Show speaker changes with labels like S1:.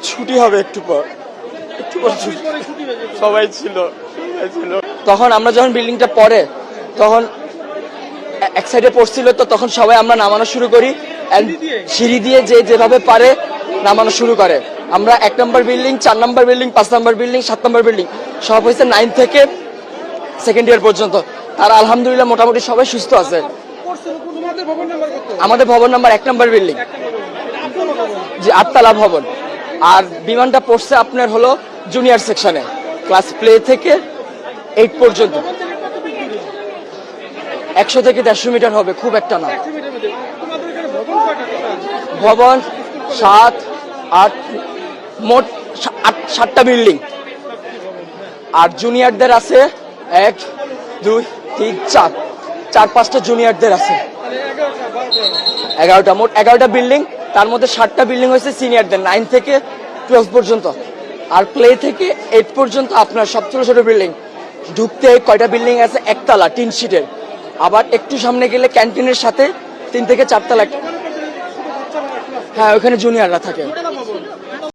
S1: ছুটি হবে একটু পর সবাই ছিল তখন আমরা যখন বিল্ডিংটা পড়ে তখন এক সাইডে পড়ছিল, তো তখন সবাই আমরা নামানো শুরু করি, সিঁড়ি দিয়ে যে যেভাবে পারে নামানো শুরু করে। আমরা 1 নম্বর বিল্ডিং, 4 নম্বর বিল্ডিং, 5 নম্বর বিল্ডিং, 7 নম্বর বিল্ডিং সব হয়েছে 9 থেকে সেকেন্ড ইয়ার পর্যন্ত। আর আলহামদুলিল্লাহ মোটামুটি সবাই সুস্থ আছে। আমাদের ভবন নাম্বার 1 নম্বর বিল্ডিং, যে 8তলা ভবন। আর বিমানটা পড়ছে আপনার হলো জুনিয়র সেকশনে, ক্লাস প্লে থেকে 8 পর্যন্ত। 100 থেকে 150 মিটার হবে, খুব একটা না। ভবন 7, 8, মোট 7টা বিল্ডিং। আর জুনিয়রদের আছে 1, 2, 3, 4, 4-5টা জুনিয়রদের আছে। 11টা, মোট 11টা বিল্ডিং। তার মধ্যে 7টা বিল্ডিং হয়েছে সিনিয়রদের, 9 থেকে 12 পর্যন্ত। আর প্লে থেকে 8 পর্যন্ত আপনার সব ছোট ছোট বিল্ডিং। ঢুকতে কয়টা বিল্ডিং আছে, 1তলা টিন শিটের। আবার একটু সামনে গেলে ক্যান্টিনের সাথে 3 থেকে 4 তলা। হ্যাঁ, ওখানে জুনিয়ররা থাকে।